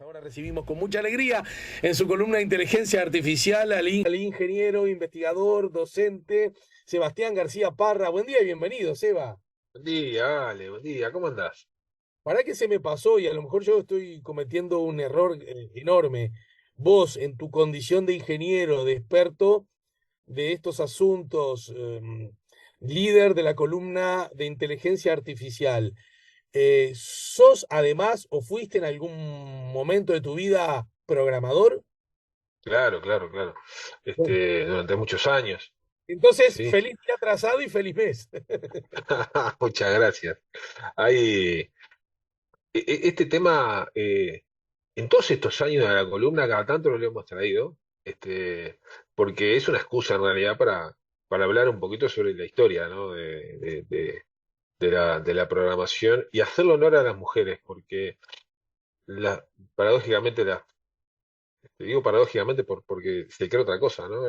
Ahora recibimos con mucha alegría en su columna de Inteligencia Artificial al ingeniero, investigador, docente, Sebastián García Parra. Buen día y bienvenido, Seba. Buen día, Ale, buen día, ¿cómo andás? ¿Para qué se me pasó? Y a lo mejor yo estoy cometiendo un error enorme. Vos, en tu condición de ingeniero, de experto de estos asuntos, líder de la columna de Inteligencia Artificial, ¿sos además o fuiste en algún momento de tu vida programador? Claro, claro, claro. Durante muchos años, Entonces, sí. feliz día atrasado y feliz mes. Muchas gracias. Hay, este tema, en todos estos años de la columna, cada tanto lo hemos traído, porque es una excusa en realidad para hablar un poquito sobre la historia, ¿no? De la programación y hacerle honor a las mujeres, porque paradójicamente te digo paradójicamente porque se cree otra cosa, ¿no?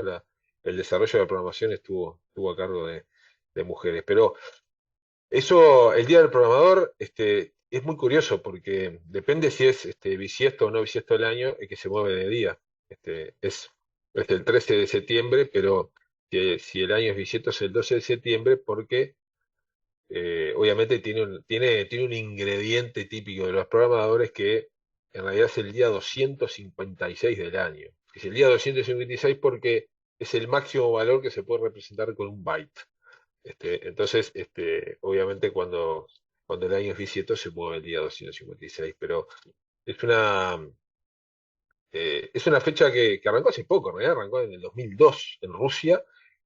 El desarrollo de la programación estuvo a cargo de mujeres. Pero eso, el Día del Programador, es muy curioso porque depende si es bisiesto o no bisiesto el año, el que se mueve de día. Es el 13 de septiembre, pero si el año es bisiesto es el 12 de septiembre porque obviamente tiene un ingrediente típico de los programadores que en realidad es el día 256 del año. Es el día 256 porque es el máximo valor que se puede representar con un byte. Entonces, obviamente cuando el año es bisiesto se mueve el día 256, pero es una fecha que arrancó hace poco, en realidad arrancó en el 2002 en Rusia.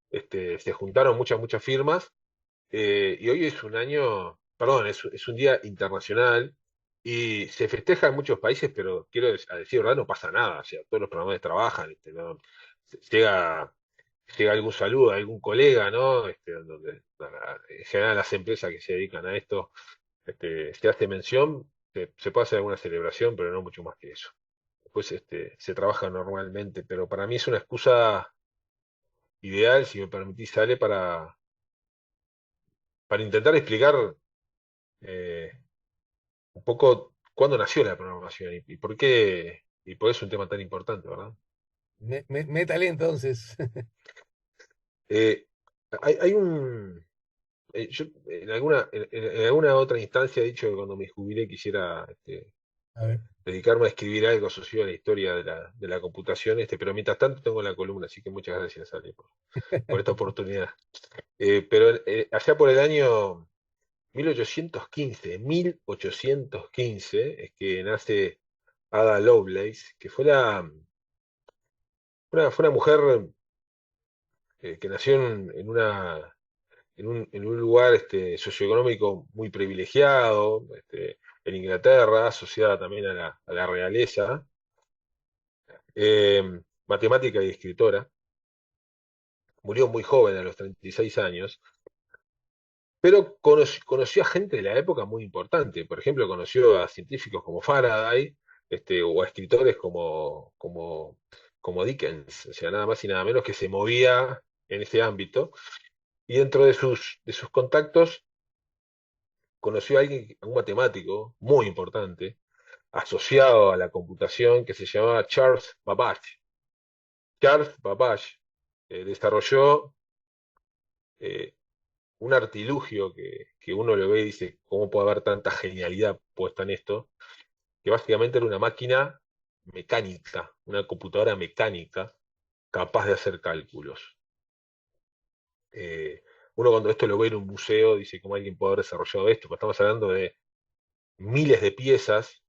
Se juntaron muchas firmas y hoy es un año, perdón, es un día internacional y se festeja en muchos países, pero a decir verdad, no pasa nada. O sea, todos los programadores trabajan, ¿no? Llega, llega algún saludo a algún colega, ¿no? En general las empresas que se dedican a esto, se hace mención, se puede hacer alguna celebración, pero no mucho más que eso. Después, se trabaja normalmente, pero para mí es una excusa ideal, si me permitís, Ale, para intentar explicar eh, un poco cuándo nació la programación y por qué es un tema tan importante, ¿verdad? Métale entonces. Eh, hay un... yo en alguna otra instancia he dicho que cuando me jubilé quisiera A ver. dedicarme a escribir algo asociado a la historia de la computación, pero mientras tanto tengo la columna, así que muchas gracias, Ale, por esta oportunidad. Pero allá por el año 1815 es que nace Ada Lovelace, que fue una mujer que nació en un lugar socioeconómico muy privilegiado, en Inglaterra, asociada también a la realeza, matemática y escritora. Murió muy joven, a los 36 años, pero conoció a gente de la época muy importante. Por ejemplo, conoció a científicos como Faraday, o a escritores como Dickens, o sea, nada más y nada menos que se movía en ese ámbito. Y dentro de sus contactos conoció a un matemático muy importante, asociado a la computación, que se llamaba Charles Babbage. Charles Babbage desarrolló eh, un artilugio que uno lo ve y dice, ¿cómo puede haber tanta genialidad puesta en esto? Que básicamente era una máquina mecánica, una computadora mecánica capaz de hacer cálculos. Eh, Uno cuando esto lo ve en un museo dice, ¿cómo alguien puede haber desarrollado esto? Porque estamos hablando de miles de piezas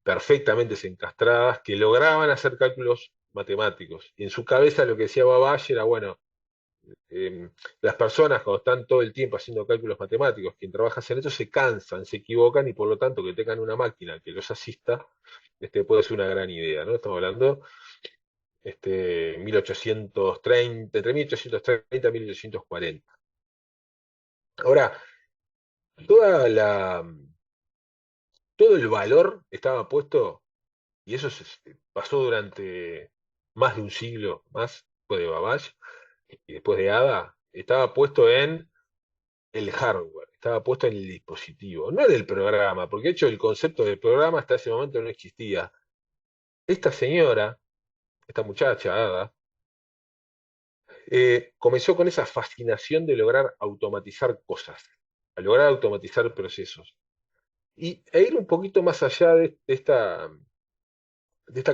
perfectamente encastradas que lograban hacer cálculos matemáticos. Y en su cabeza lo que decía Babbage era, bueno, eh, las personas cuando están todo el tiempo haciendo cálculos matemáticos, quien trabaja en eso, se cansan, se equivocan y por lo tanto que tengan una máquina que los asista, puede ser una gran idea, ¿no? Estamos hablando 1830, entre 1830 y 1840. Ahora, toda la, todo el valor estaba puesto, y eso pasó durante más de un siglo más, después de Babbage y después de Ada, estaba puesto en el hardware. estaba puesto en el dispositivo, no en el programa, porque de hecho el concepto del programa hasta ese momento no existía. Esta señora, esta muchacha, Ada, comenzó con esa fascinación de lograr automatizar cosas, a lograr automatizar procesos, e ir un poquito más allá de esta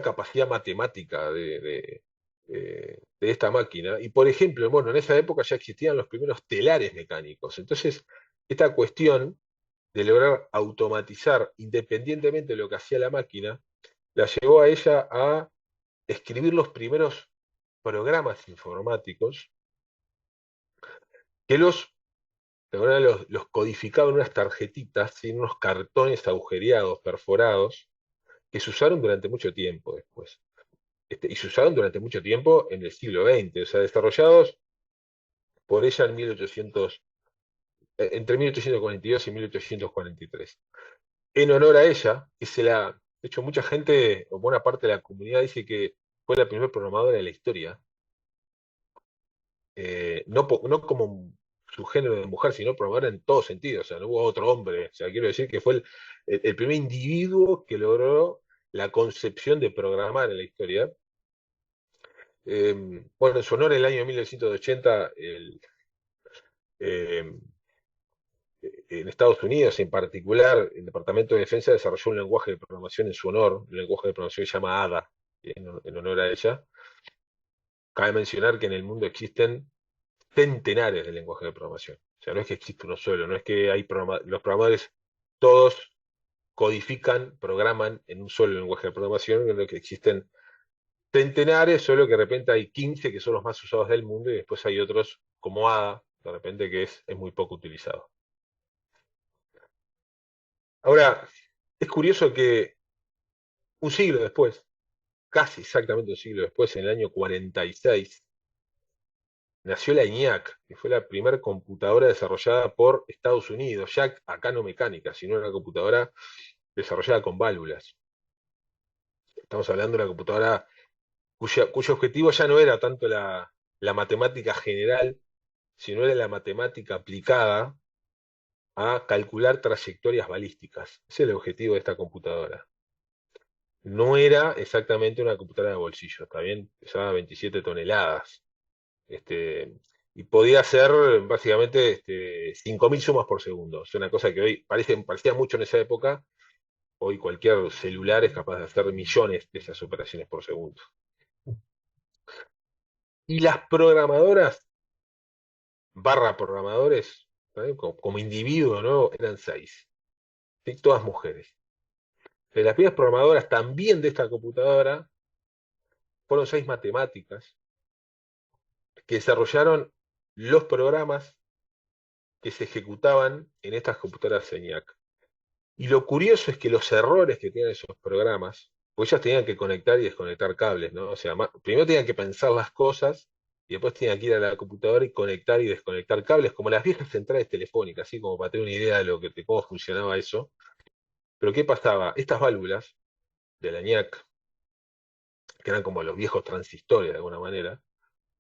capacidad matemática de esta máquina. Y por ejemplo, bueno, en esa época ya existían los primeros telares mecánicos. Entonces, esta cuestión de lograr automatizar independientemente de lo que hacía la máquina, la llevó a ella a escribir los primeros programas informáticos que los codificaba en unas tarjetitas, en unos cartones agujereados, perforados, que se usaron durante mucho tiempo después. Y se usaron durante mucho tiempo en el siglo XX, o sea, desarrollados por ella entre 1842 y 1843. En honor a ella, de hecho, mucha gente, o buena parte de la comunidad, dice que fue la primera programadora de la historia, no como su género de mujer, sino programadora en todo sentido, o sea, no hubo otro hombre, o sea, quiero decir que fue el primer individuo que logró la concepción de programar en la historia. Bueno, en su honor, el año 1980, eh, en Estados Unidos, en particular, el Departamento de Defensa desarrolló un lenguaje de programación en su honor, un lenguaje de programación que se llama ADA, en honor a ella. Cabe mencionar que en el mundo existen centenares de lenguajes de programación. O sea, no es que existe uno solo, no es que los programadores todos codifican, programan en un solo lenguaje de programación, sino que existen centenares, solo que de repente hay 15 que son los más usados del mundo y después hay otros como ADA, de repente que es muy poco utilizado. Ahora, es curioso que un siglo después, casi exactamente un siglo después, en el año 46, nació la ENIAC, que fue la primera computadora desarrollada por Estados Unidos, ya acá no mecánica, sino una computadora desarrollada con válvulas. Estamos hablando de una computadora cuyo objetivo ya no era tanto la matemática general, sino era la matemática aplicada a calcular trayectorias balísticas. Ese es el objetivo de esta computadora. No era exactamente una computadora de bolsillo, está bien, pesaba 27 toneladas. Este, y podía hacer básicamente 5.000 sumas por segundo. Es una cosa que hoy parecía mucho en esa época. Hoy cualquier celular es capaz de hacer millones de esas operaciones por segundo. Y las programadoras, barra programadores, ¿saben? Como individuo, ¿no? Eran 6. ¿Sí? Todas mujeres. Las primeras programadoras también de esta computadora fueron 6 matemáticas que desarrollaron los programas que se ejecutaban en estas computadoras ENIAC. Y lo curioso es que los errores que tienen esos programas, pues ellas tenían que conectar y desconectar cables, ¿no? O sea, primero tenían que pensar las cosas y después tenían que ir a la computadora y conectar y desconectar cables, como las viejas centrales telefónicas, así como para tener una idea de cómo funcionaba eso. Pero ¿qué pasaba? Estas válvulas de la ENIAC, que eran como los viejos transistores de alguna manera,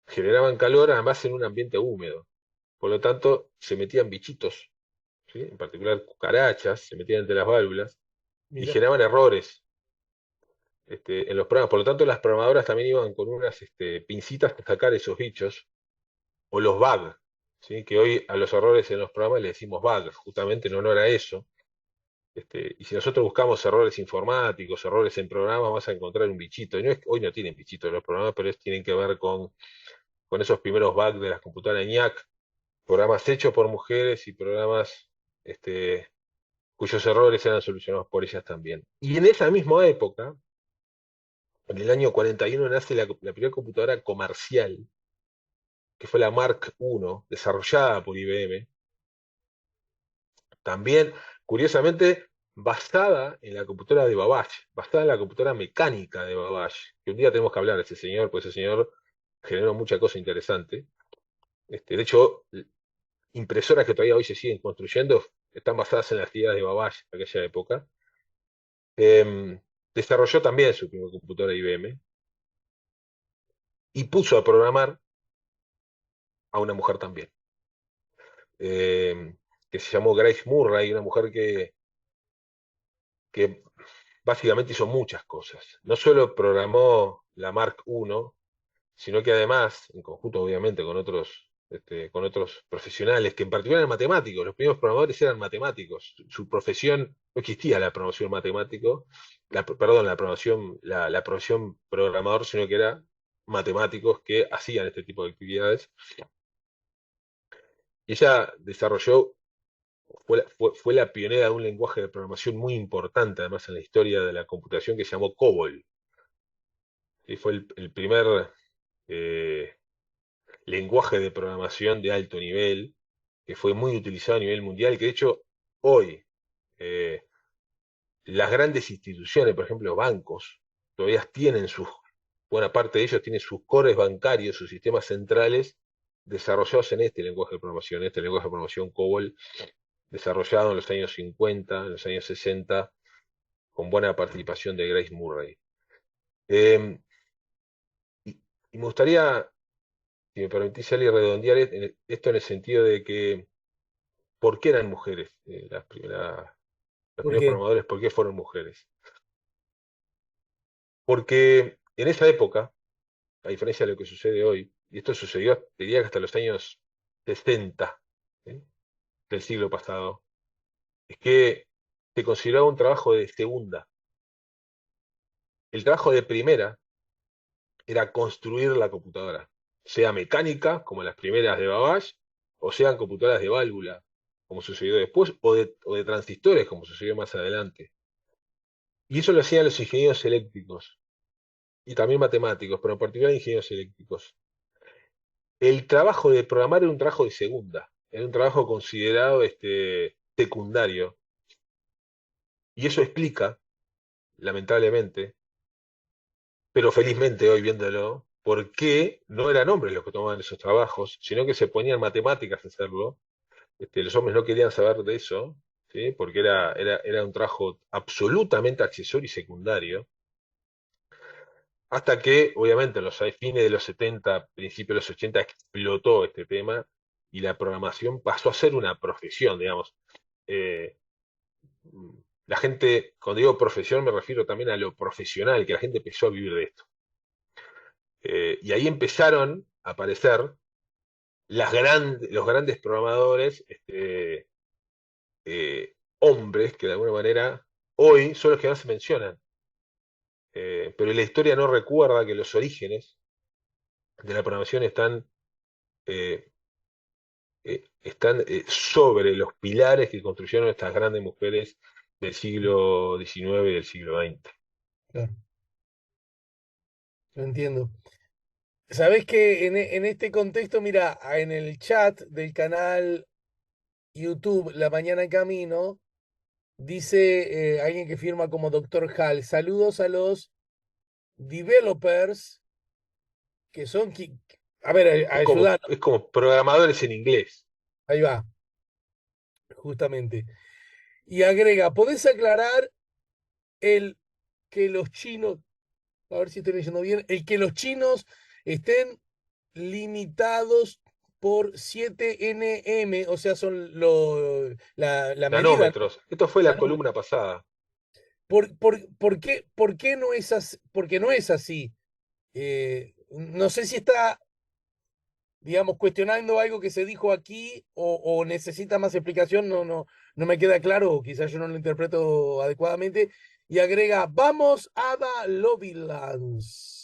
generaban calor además en un ambiente húmedo. Por lo tanto, se metían bichitos, ¿sí? En particular cucarachas, se metían entre las válvulas y Mira, generaban errores en los programas. Por lo tanto, las programadoras también iban con unas pincitas para sacar esos bichos, o los bugs, ¿sí? Que hoy a los errores en los programas le decimos bugs, justamente en honor a eso. Y si nosotros buscamos errores informáticos, errores en programas, vas a encontrar un bichito. Y no es, hoy no tienen bichitos los programas, pero tienen que ver con esos primeros bugs de las computadoras ENIAC, programas hechos por mujeres y programas este, cuyos errores eran solucionados por ellas también. Y en esa misma época, en el año 41, nace la primera computadora comercial, que fue la Mark I, desarrollada por IBM, también, curiosamente, basada en la computadora de Babbage, basada en la computadora mecánica de Babbage, que un día tenemos que hablar de ese señor, pues ese señor generó mucha cosa interesante. De hecho, impresoras que todavía hoy se siguen construyendo están basadas en las actividades de Babbage de aquella época. Desarrolló también su primera computadora IBM y puso a programar a una mujer también. que se llamó Grace Murray, una mujer que básicamente hizo muchas cosas. No solo programó la Mark I, sino que además, en conjunto obviamente con otros profesionales, que en particular eran matemáticos, los primeros programadores eran matemáticos, su profesión, no existía la programación matemático, perdón, la profesión programador, sino que era matemáticos que hacían este tipo de actividades. Y ella desarrolló, fue la pionera de un lenguaje de programación muy importante, además en la historia de la computación, que se llamó COBOL. Y fue el primer eh, lenguaje de programación de alto nivel, que fue muy utilizado a nivel mundial, que de hecho hoy eh, las grandes instituciones, por ejemplo bancos, todavía tienen buena parte de ellos tienen sus cores bancarios, sus sistemas centrales desarrollados en este lenguaje de programación COBOL, desarrollado en los años 50, en los años 60, con buena participación de Grace Murray. Eh, y, y me gustaría, si me permitís, salir redondear esto en el sentido de que ¿por qué eran mujeres los primeros Porque, programadores? ¿Por qué fueron mujeres? Porque en esa época, a diferencia de lo que sucede hoy, y esto sucedió, diría que hasta los años 60, ¿sí?, del siglo pasado, es que se consideraba un trabajo de segunda. El trabajo de primera era construir la computadora, sea mecánica, como las primeras de Babbage, o sean computadoras de válvula, como sucedió después, o de transistores, como sucedió más adelante. Y eso lo hacían los ingenieros eléctricos y también matemáticos, pero en particular ingenieros eléctricos. El trabajo de programar era un trabajo de segunda, era un trabajo considerado secundario, y eso explica, lamentablemente, pero felizmente hoy viéndolo, por qué no eran hombres los que tomaban esos trabajos, sino que se ponían matemáticas a hacerlo. Los hombres no querían saber de eso, ¿sí?, porque era un trabajo absolutamente accesorio y secundario. Hasta que, obviamente, en los fines de los 70, principios de los 80, explotó este tema y la programación pasó a ser una profesión, digamos. Eh, la gente, cuando digo profesión, me refiero también a lo profesional, que la gente empezó a vivir de esto. Y ahí empezaron a aparecer los grandes programadores, hombres, que de alguna manera hoy son los que más se mencionan. Pero la historia no recuerda que los orígenes de la programación eh, están sobre los pilares que construyeron estas grandes mujeres del siglo XIX y del siglo XX. claro, lo entiendo. Sabés que en este contexto, mira, en el chat del canal YouTube La Mañana en Camino, dice alguien que firma como Doctor Hall, saludos a los developers que son, a ver, ayudar, Es como programadores en inglés. ahí va, justamente. Y agrega, ¿podés aclarar el que los chinos, a ver si estoy leyendo bien, el que los chinos estén limitados por 7 nm, o sea, son la medida, ¿no? Nanómetros. Esto fue la Nanómetros. columna pasada. Por qué no es así? Porque no es así. No sé si está, digamos, cuestionando algo que se dijo aquí o necesita más explicación, no me queda claro, o quizás yo no lo interpreto adecuadamente. Y agrega, vamos a la Lobbylands.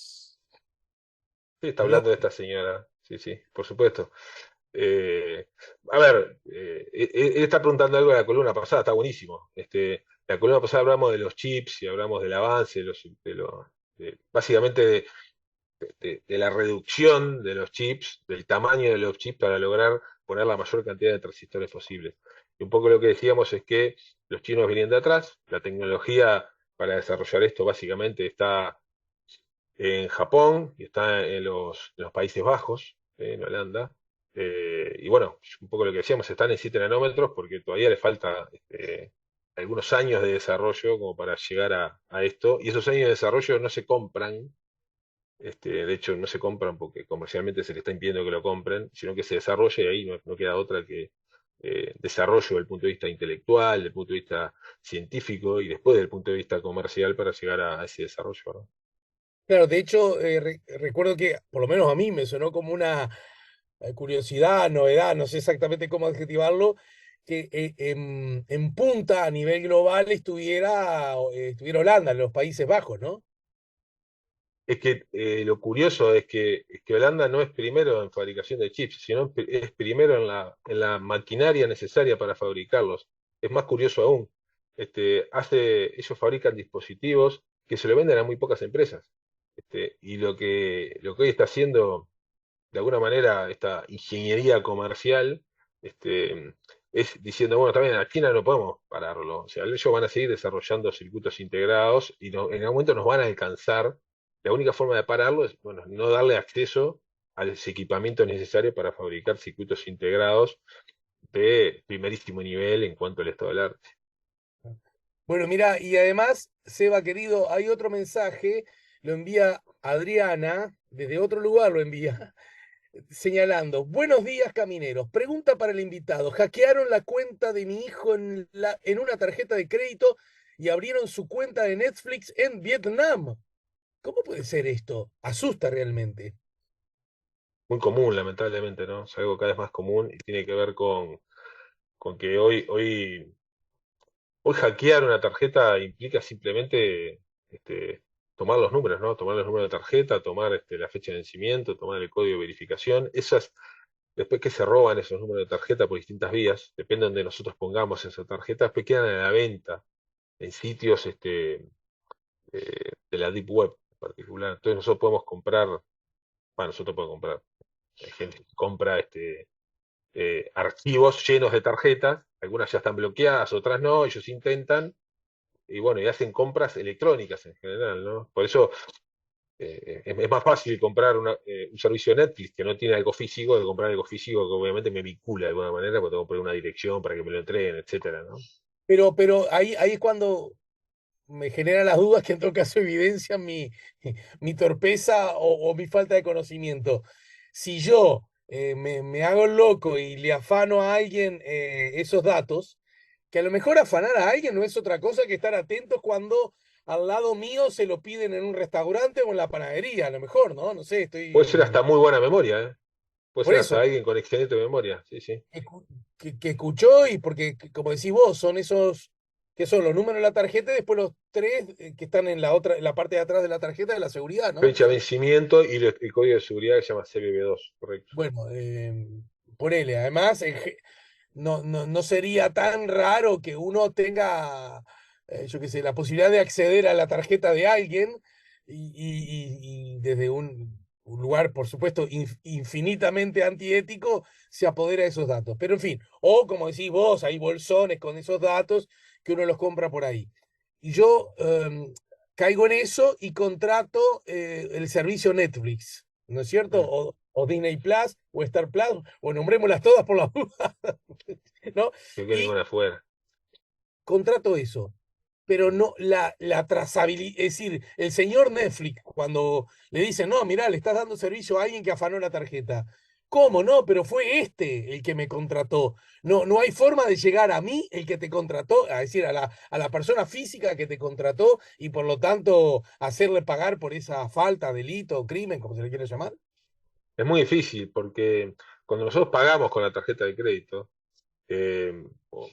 Sí, está Lo, hablando de esta señora. Sí, sí, por supuesto. Eh, a ver, él está preguntando algo de la columna pasada, está buenísimo. La columna pasada hablamos de los chips y hablamos del avance, básicamente de la reducción de los chips, del tamaño de los chips para lograr poner la mayor cantidad de transistores posibles. Y un poco lo que decíamos es que los chinos vienen de atrás, la tecnología para desarrollar esto básicamente está en Japón y está en los Países Bajos, en Holanda. Y bueno, un poco lo que decíamos, están en 7 nanómetros porque todavía le falta algunos años de desarrollo como para llegar a esto. Y esos años de desarrollo no se compran, de hecho no se compran porque comercialmente se le está impidiendo que lo compren, sino que se desarrolla y ahí no queda otra desarrollo desde el punto de vista intelectual, desde el punto de vista científico y después desde el punto de vista comercial para llegar a ese desarrollo, ¿no? Claro, de hecho, recuerdo que por lo menos a mí me sonó como una curiosidad, novedad, no sé exactamente cómo adjetivarlo, que en punta a nivel global estuviera Holanda, los Países Bajos, ¿no? Es que lo curioso es que Holanda no es primero en fabricación de chips, sino es primero en la maquinaria necesaria para fabricarlos. Es más curioso aún. Ellos fabrican dispositivos que se lo venden a muy pocas empresas. Y lo que hoy está haciendo, de alguna manera, esta ingeniería comercial, este, es diciendo, bueno, también a China no podemos pararlo. O sea, ellos van a seguir desarrollando circuitos integrados y en algún momento nos van a alcanzar. La única forma de pararlo es, bueno, no darle acceso a los equipamientos necesarios para fabricar circuitos integrados de primerísimo nivel en cuanto al estado del arte. Bueno, mira, y además, Seba querido, hay otro mensaje, lo envía Adriana, desde otro lugar lo envía, señalando, buenos días camineros, pregunta para el invitado, hackearon la cuenta de mi hijo en una tarjeta de crédito y abrieron su cuenta de Netflix en Vietnam. ¿Cómo puede ser esto? Asusta realmente. Muy común, lamentablemente, ¿no? Es algo cada vez más común y tiene que ver con que hoy hackear una tarjeta implica simplemente este, tomar los números, ¿no? Tomar los números de tarjeta, tomar la fecha de vencimiento, tomar el código de verificación. Después que se roban esos números de tarjeta por distintas vías, depende de donde nosotros pongamos esa tarjeta, después quedan a la venta en sitios de la Deep Web en particular. Entonces nosotros podemos comprar, bueno, nosotros podemos comprar, hay gente que compra archivos llenos de tarjetas, algunas ya están bloqueadas, otras no, ellos intentan, y bueno, y hacen compras electrónicas en general, ¿no? Por eso es más fácil comprar un servicio de Netflix que no tiene algo físico de comprar algo físico que obviamente me vincula de alguna manera, porque tengo que poner una dirección para que me lo entreguen, etcétera, ¿no? Pero ahí es cuando me genera las dudas que en todo caso evidencian mi torpeza o mi falta de conocimiento. Si yo me hago el loco y le afano a alguien esos datos, que a lo mejor afanar a alguien no es otra cosa que estar atentos cuando al lado mío se lo piden en un restaurante o en la panadería, a lo mejor, ¿no? No sé, Puede ser estoy... hasta muy buena memoria, ¿eh? Puede Por ser hasta eso, alguien con excelente memoria, sí, sí. que escuchó y porque, como decís vos, son esos, que son los números de la tarjeta y después los tres que están en la otra, en la parte de atrás de la tarjeta de la seguridad, ¿no? Fecha de vencimiento y el código de seguridad que se llama CBB2, correcto. Bueno, ponele, además, no sería tan raro que uno tenga, yo qué sé, la posibilidad de acceder a la tarjeta de alguien y desde un lugar, por supuesto, infinitamente antiético, se apodera de esos datos. Pero en fin, o como decís vos, hay bolsones con esos datos que uno los compra por ahí. Y yo caigo en eso y contrato el servicio Netflix, ¿no es cierto? Mm. O Disney Plus, o Star Plus, o nombrémoslas todas por la duda, ¿no? Que quede Y ninguna afuera. contrato eso. Pero no la trazabilidad, es decir, el señor Netflix, cuando le dice, no, mirá, le estás dando servicio a alguien que afanó la tarjeta. ¿Cómo no? Pero fue este el que me contrató. No hay forma de llegar a mí, el que te contrató, a decir, a la persona física que te contrató y por lo tanto hacerle pagar por esa falta, delito o crimen, como se le quiere llamar. Es muy difícil porque cuando nosotros pagamos con la tarjeta de crédito, eh, o,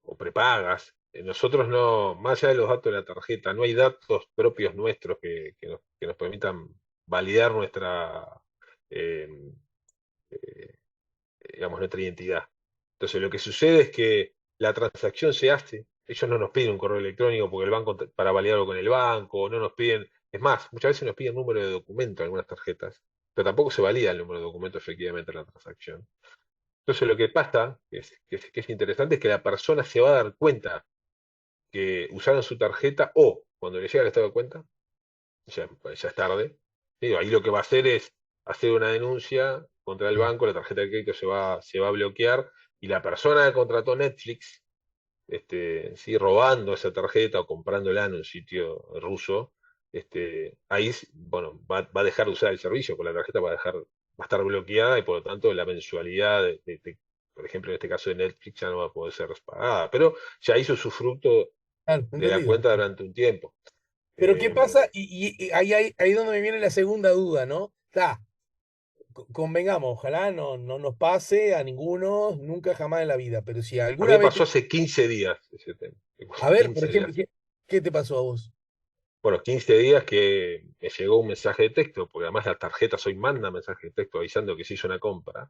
o prepagas, nosotros no, más allá de los datos de la tarjeta, no hay datos propios nuestros que nos permitan validar eh, eh, nuestra identidad. Entonces, lo que sucede es que la transacción se hace, ellos no nos piden un correo electrónico porque el banco, para validarlo con el banco, o no nos piden, es más, muchas veces nos piden número de documento en algunas tarjetas, pero tampoco se valida el número de documento efectivamente en la transacción. Entonces, lo que pasa, que es interesante, es que la persona se va a dar cuenta que usaron su tarjeta o cuando le llega el estado de cuenta, ya es tarde. Digo, ahí lo que va a hacer es hacer una denuncia contra el Sí. banco, la tarjeta de crédito se va a bloquear y la persona que contrató Netflix, sí, robando esa tarjeta o comprándola en un sitio ruso, ahí, bueno, va a dejar de usar el servicio, porque la tarjeta va a estar bloqueada y por lo tanto la mensualidad por ejemplo, en este caso de Netflix ya no va a poder ser pagada, pero ya hizo su fruto Claro, de la entendido. cuenta durante un tiempo. Pero ¿qué Eh, pasa? Y ahí donde me viene la segunda duda, ¿no? Está, convengamos, ojalá no nos pase a ninguno, nunca jamás en la vida, pero si a mí alguna me vez pasó hace 15 días ese tema. A ver, por 15 ejemplo, días. ¿qué te pasó a vos? Bueno, 15 días que me llegó un mensaje de texto, porque además la tarjeta hoy manda mensaje de texto avisando que se hizo una compra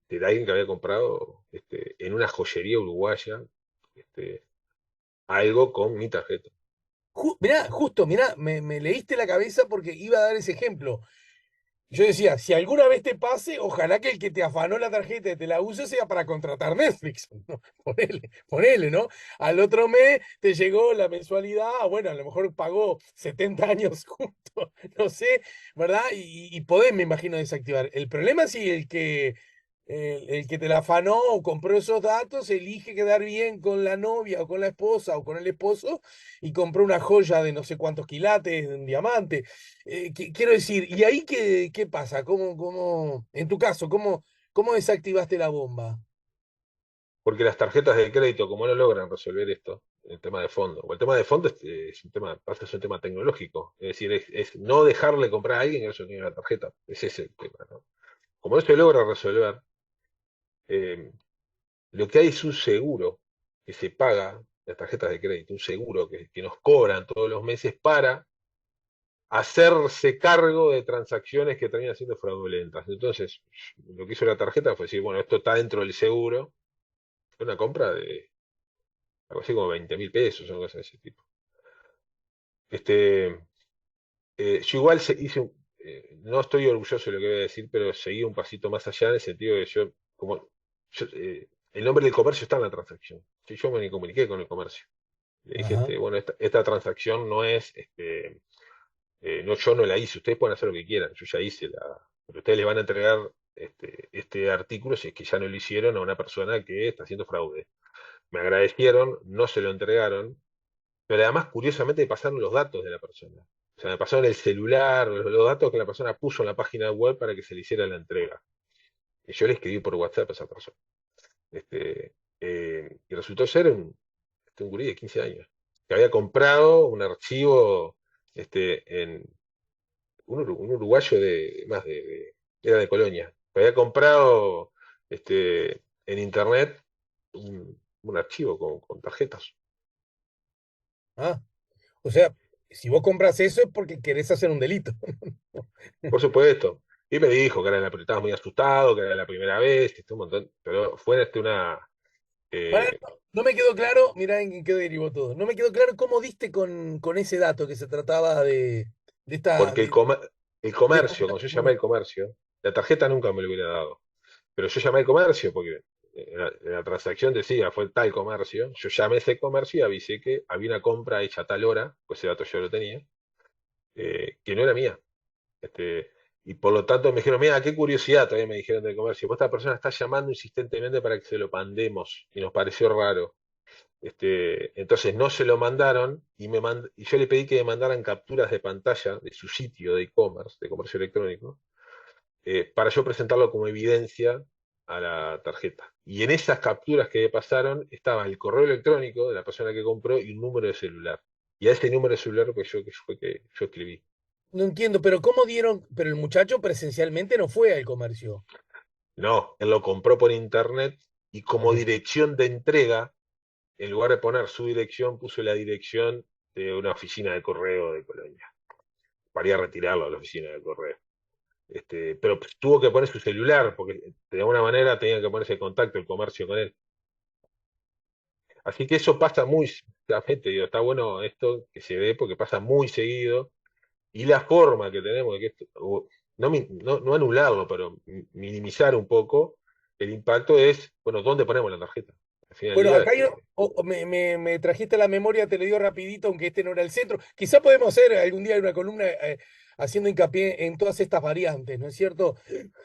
de alguien que había comprado en una joyería uruguaya este, algo con mi tarjeta. Mirá, justo, mirá, me leíste la cabeza porque iba a dar ese ejemplo. Yo decía, si alguna vez te pase, ojalá que el que te afanó la tarjeta y te la use sea para contratar Netflix. ¿No? Ponele, ¿no? Al otro mes te llegó la mensualidad, bueno, a lo mejor pagó 70 años juntos, no sé, ¿verdad? Y podés, me imagino, desactivar. El problema es si el que te la afanó o compró esos datos elige quedar bien con la novia o con la esposa o con el esposo y compró una joya de no sé cuántos quilates, un diamante. Quiero decir, ¿y ahí qué pasa? En tu caso, cómo desactivaste la bomba? Porque las tarjetas de crédito, como no logran resolver esto, el tema de fondo, o el tema de fondo es un tema, pasa a ser un tema tecnológico, es decir, es no dejarle comprar a alguien que no se tiene la tarjeta, ese es el tema, ¿no? Como no se logra resolver, eh, lo que hay es un seguro que se paga, las tarjetas de crédito, un seguro que nos cobran todos los meses para hacerse cargo de transacciones que terminan siendo fraudulentas. Entonces, lo que hizo la tarjeta fue decir, bueno, esto está dentro del seguro, fue una compra de algo así como 20.000 pesos o algo así de ese tipo. Este, yo igual no estoy orgulloso de lo que voy a decir, pero seguí un pasito más allá en el sentido de el nombre del comercio está en la transacción. Si yo me comuniqué con el comercio. Le dije, Ajá, bueno, esta transacción no es, no, yo no la hice, ustedes pueden hacer lo que quieran, yo ya hice pero ustedes le van a entregar este artículo si es que ya no lo hicieron a una persona que está haciendo fraude. Me agradecieron, no se lo entregaron, pero además, curiosamente, me pasaron los datos de la persona. O sea, me pasaron el celular, los datos que la persona puso en la página web para que se le hiciera la entrega. Y yo le escribí por WhatsApp a esa persona. Y resultó ser un gurí de 15 años, que había comprado un archivo en un uruguayo era de Colonia, que había comprado en internet un archivo con tarjetas. ah, o sea, si vos compras eso es porque querés hacer un delito. Por supuesto. Y me dijo que estaba muy asustado, que era la primera vez, un montón, pero fue Pará, eh, no me quedó claro, mirá en qué derivó todo. No me quedó claro cómo diste con ese dato que se trataba de esta, porque el comercio, esta- cuando yo llamé al comercio, la tarjeta nunca me lo hubiera dado. Pero yo llamé al comercio porque en la transacción decía, fue tal comercio, yo llamé a ese comercio y avisé que había una compra hecha a tal hora, pues ese dato yo lo tenía, que no era mía. Este, y por lo tanto me dijeron, mira, qué curiosidad, todavía me dijeron del comercio, pues esta persona está llamando insistentemente para que se lo mandemos y nos pareció raro. Entonces no se lo mandaron y yo le pedí que me mandaran capturas de pantalla de su sitio de e-commerce, de comercio electrónico, para yo presentarlo como evidencia a la tarjeta. Y en esas capturas que me pasaron estaba el correo electrónico de la persona que compró y un número de celular. Y a ese número de celular que fue que yo escribí. No entiendo, pero ¿cómo dieron? Pero el muchacho presencialmente no fue al comercio. No, él lo compró por internet y como Ok. dirección de entrega, en lugar de poner su dirección, puso la dirección de una oficina de correo de Colonia, para ir a retirarlo a la oficina de correo. Pero pues, tuvo que poner su celular, porque de alguna manera tenía que ponerse en contacto el comercio con él. Así que eso pasa muy, claramente, digo, está bueno esto que se dé porque pasa muy seguido. Y la forma que tenemos de que no anularlo, pero minimizar un poco el impacto es, bueno, ¿dónde ponemos la tarjeta? Al final del Bueno, día, acá me trajiste a la memoria, te lo digo rapidito, aunque este no era el centro. Quizá podemos hacer algún día una columna haciendo hincapié en todas estas variantes, ¿no es cierto?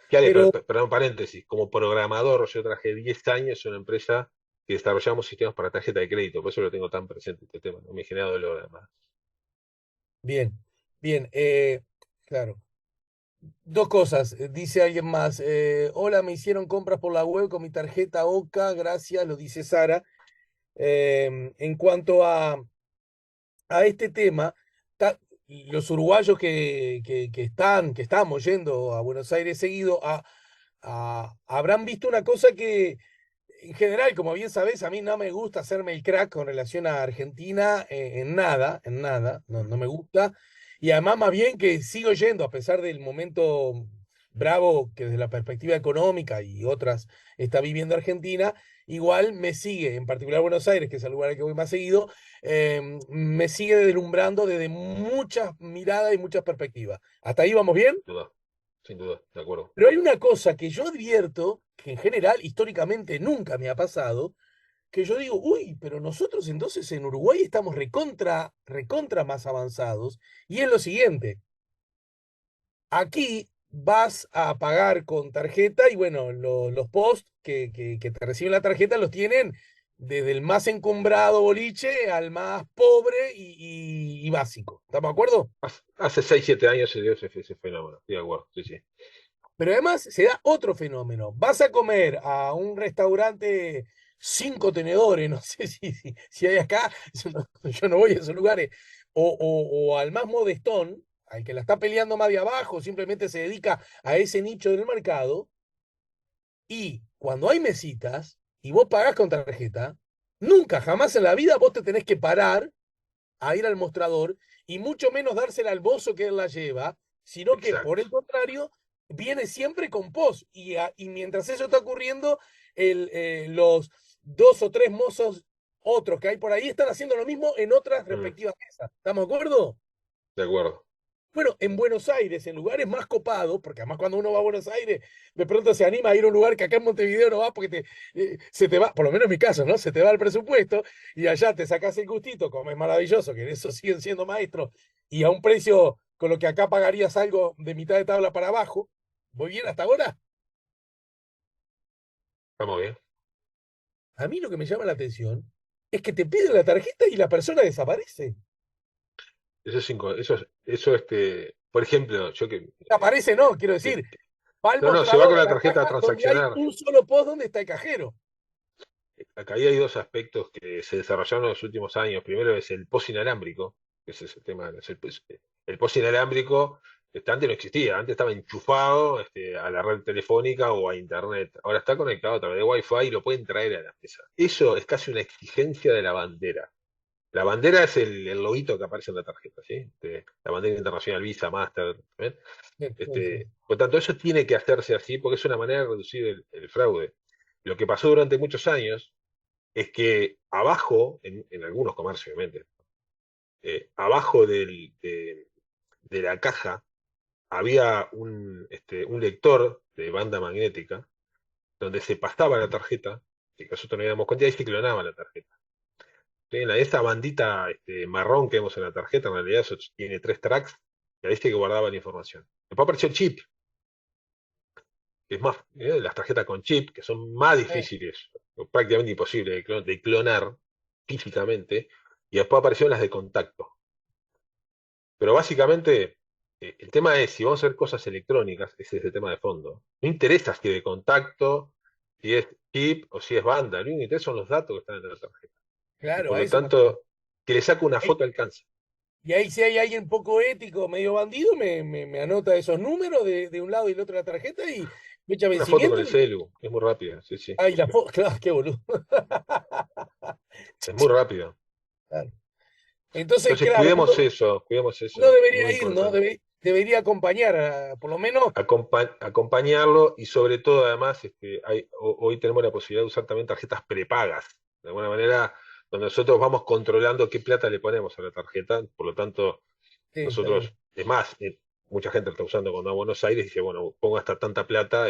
Pero, perdón, paréntesis, como programador yo traje 10 años en una empresa que desarrollamos sistemas para tarjeta de crédito, por eso lo tengo tan presente este tema, no me genera dolor además. bien, bien, claro. Dos cosas, dice alguien más. Hola, me hicieron compras por la web con mi tarjeta OCA, gracias, lo dice Sara. En cuanto a este tema, los uruguayos que estamos yendo a Buenos Aires seguido, habrán visto una cosa que, en general, como bien sabés, a mí no me gusta hacerme el crack con relación a Argentina en nada, no, Mm. no me gusta. Y además, más bien que sigo yendo, a pesar del momento bravo que desde la perspectiva económica y otras está viviendo Argentina, igual me sigue, en particular Buenos Aires, que es el lugar al que voy más seguido, me sigue deslumbrando desde muchas miradas y muchas perspectivas. ¿Hasta ahí vamos bien? Sin duda, de acuerdo. Pero hay una cosa que yo advierto, que en general históricamente nunca me ha pasado, que yo digo, uy, pero nosotros entonces en Uruguay estamos recontra, recontra más avanzados, y es lo siguiente, aquí vas a pagar con tarjeta y bueno, los post que te reciben la tarjeta los tienen desde el más encumbrado boliche al más pobre y básico. ¿Estamos de acuerdo? Hace 6 7 años se dio ese fenómeno, estoy de acuerdo, sí, sí. Pero además se da otro fenómeno. Vas a comer a un restaurante cinco tenedores, no sé si hay acá, yo no voy a esos lugares, o al más modestón, al que la está peleando más de abajo, simplemente se dedica a ese nicho del mercado, y cuando hay mesitas y vos pagás con tarjeta, nunca, jamás en la vida vos te tenés que parar a ir al mostrador y mucho menos dársela al bozo que él la lleva, sino que por Exacto. el contrario, viene siempre con post. Y mientras eso está ocurriendo, los dos o tres mozos otros que hay por ahí están haciendo lo mismo en otras Mm, respectivas mesas. ¿Estamos de acuerdo? de acuerdo. Bueno, en Buenos Aires, en lugares más copados, porque además cuando uno va a Buenos Aires, de pronto se anima a ir a un lugar que acá en Montevideo no va porque se te va, por lo menos en mi caso, ¿no? Se te va el presupuesto y allá te sacás el gustito, como es maravilloso, que en eso siguen siendo maestros, y a un precio con lo que acá pagarías algo de mitad de tabla para abajo. ¿Voy bien hasta ahora? Estamos bien. A mí lo que me llama la atención es que te piden la tarjeta y la persona desaparece. Por ejemplo, yo que, Desaparece, no, quiero que- decir, va al no, no, se va mostrador con de la la tarjeta a caja donde hay transaccionar. un solo post donde está el cajero. Acá ahí hay dos aspectos que se desarrollaron en los últimos años. Primero es el POS inalámbrico, que ese es el tema, el POS inalámbrico, antes no existía, antes estaba enchufado a la red telefónica o a internet. Ahora está conectado a través de Wi-Fi y lo pueden traer a la mesa. Eso es casi una exigencia de la bandera. La bandera es el loguito que aparece en la tarjeta, ¿sí? La bandera internacional Visa, Master, ¿ven? Sí, sí, sí. Por tanto, eso tiene que hacerse así porque es una manera de reducir el fraude. Lo que pasó durante muchos años es que abajo, en algunos comercios obviamente, abajo de la caja había un lector de banda magnética donde se pasaba la tarjeta, que nosotros no íbamos cuenta, y ahí se clonaba la tarjeta. ¿Sí? Esa bandita marrón que vemos en la tarjeta, en realidad eso tiene 3 tracks, y ahí es que guardaba la información. Después apareció el chip, que es más, las tarjetas con chip, que son más difíciles, o prácticamente imposibles de clonar físicamente, y después aparecieron las de contacto. Pero básicamente, el tema es, si vamos a hacer cosas electrónicas, ese es el tema de fondo. No interesa si es de contacto, si es chip o si es banda, lo único que interesa son los datos que están en la tarjeta. Y Claro, por a lo eso me refiero. tanto, que le saque una Ey, foto alcanza. y ahí si hay alguien poco ético, medio bandido, me anota esos números de un lado y del otro de la tarjeta y fecha de Una foto con vencimiento. el celu, es muy rápida, sí, sí. Ay, la foto, claro, qué boludo. Es muy rápido. Claro. Entonces, Entonces, claro, cuidemos uno eso, muy debería ir, ¿no? importante. Debería acompañar, por lo menos. Acompañarlo y sobre todo además hoy tenemos la posibilidad de usar también tarjetas prepagas, de alguna manera donde nosotros vamos controlando qué plata le ponemos a la tarjeta, por lo tanto Sí, está bien. nosotros, es más, mucha gente lo está usando cuando va a Buenos Aires y dice, bueno, pongo hasta tanta plata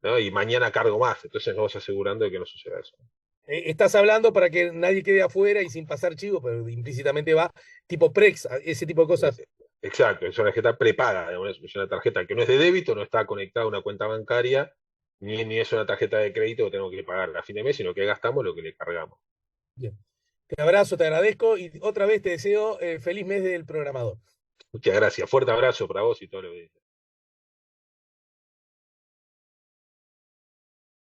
¿no? Y mañana cargo más, entonces nos vamos asegurando de que no suceda eso. Estás hablando para que nadie quede afuera y sin pasar chivo, pero implícitamente va tipo Prex, ese tipo de cosas. Exacto, es una tarjeta prepaga, digamos, es una tarjeta que no es de débito, no está conectada a una cuenta bancaria, ni es una tarjeta de crédito que tengo que pagar a fin de mes, sino que gastamos lo que le cargamos. Bien. Te abrazo, te agradezco y otra vez te deseo feliz mes del programador. Muchas gracias, fuerte abrazo para vos y todo lo que